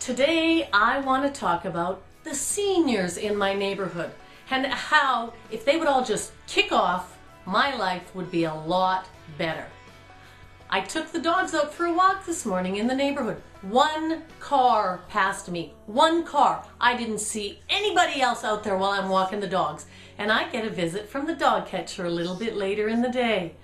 Today I want to talk about the seniors in my neighborhood and how if they would all just kick off, my life would be a lot better. I took the dogs out for a walk this morning in the neighborhood. One car passed me. One car. I didn't see anybody else out there while I'm walking the dogs. And I get a visit from the dog catcher a little bit later in the day.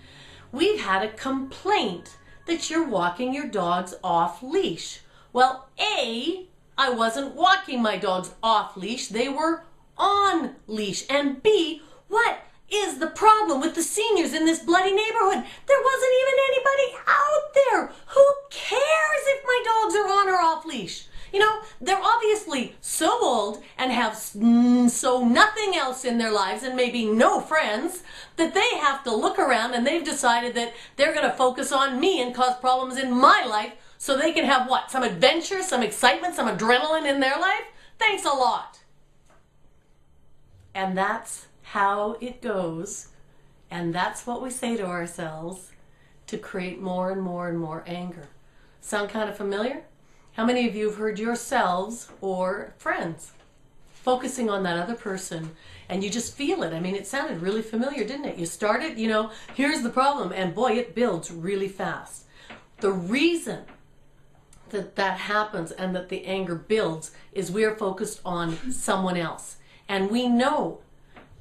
We've had a complaint that you're walking your dogs off leash. Well, A, I wasn't walking my dogs off leash. They were on leash. And B, what is the problem with the seniors in this bloody neighborhood? There wasn't even anybody out there. Who cares if my dogs are on or off leash? You know, they're obviously so old and have so nothing else in their lives and maybe no friends that they have to look around and they've decided that they're going to focus on me and cause problems in my life so they can have what? Some adventure, some excitement, some adrenaline in their life? Thanks a lot. And that's how it goes, and that's what we say to ourselves to create more and more and more anger. Sound kind of familiar? How many of you have heard yourselves or friends focusing on that other person and you just feel it? I mean, it sounded really familiar, didn't it? You started, you know, here's the problem, and boy, it builds really fast. The reason that that happens and that the anger builds is we're focused on someone else, and we know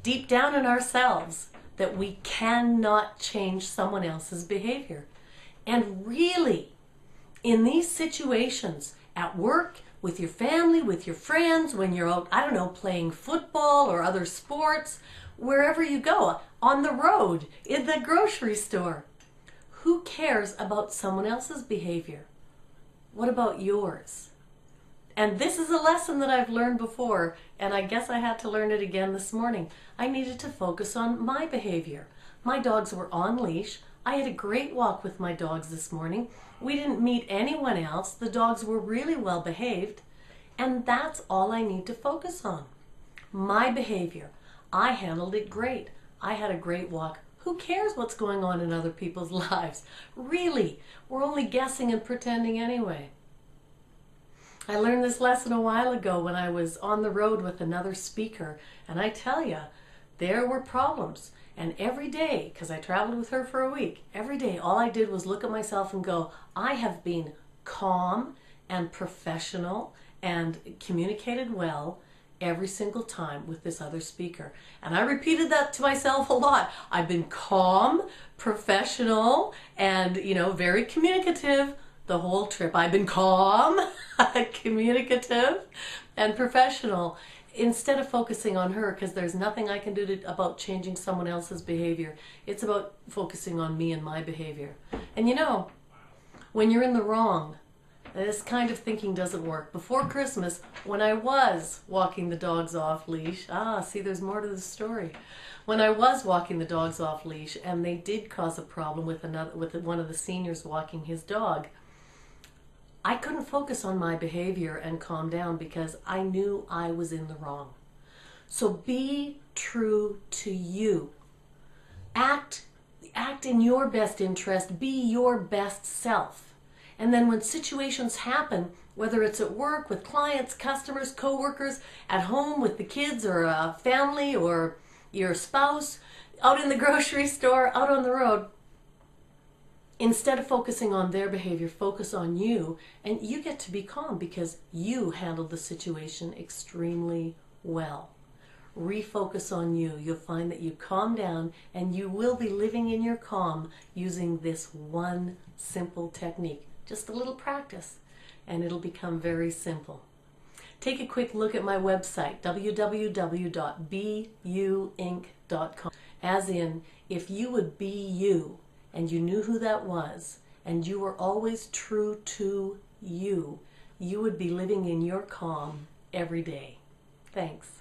deep down in ourselves that we cannot change someone else's behavior. And really, in these situations, at work, with your family, with your friends, when you're out, I don't know, playing football or other sports, wherever you go, on the road, in the grocery store, who cares about someone else's behavior? What about yours? And this is a lesson that I've learned before, and I guess I had to learn it again this morning. I needed to focus on my behavior. My dogs were on leash. I had a great walk with my dogs this morning. We didn't meet anyone else. The dogs were really well behaved, and that's all I need to focus on. My behavior. I handled it great. I had a great walk. Who cares what's going on in other people's lives? Really, we're only guessing and pretending anyway. I learned this lesson a while ago when I was on the road with another speaker, and I tell you, there were problems. And every day, because I traveled with her for a week, every day all I did was look at myself and go, I have been calm and professional and communicated well every single time with this other speaker. And I repeated that to myself a lot. I've been calm, professional, and, you know, very communicative the whole trip. I've been calm, communicative, and professional, instead of focusing on her, because there's nothing I can do about changing someone else's behavior. It's about focusing on me and my behavior. And you know, when you're in the wrong, this kind of thinking doesn't work. Before Christmas, when I was walking the dogs off leash, see, there's more to the story. When I was walking the dogs off leash and they did cause a problem with one of the seniors walking his dog, I couldn't focus on my behavior and calm down because I knew I was in the wrong. So be true to you. Act in your best interest. Be your best self. And then when situations happen, whether it's at work with clients, customers, co-workers, at home with the kids or a family or your spouse, out in the grocery store, out on the road, instead of focusing on their behavior, focus on you, and you get to be calm because you handled the situation extremely well. Refocus on you. You'll find that you calm down, and you will be living in your calm using this one simple technique. Just a little practice, and it'll become very simple. Take a quick look at my website, www.buinc.com. As in, if you would be you, and you knew who that was, and you were always true to you, you would be living in your calm every day. Thanks.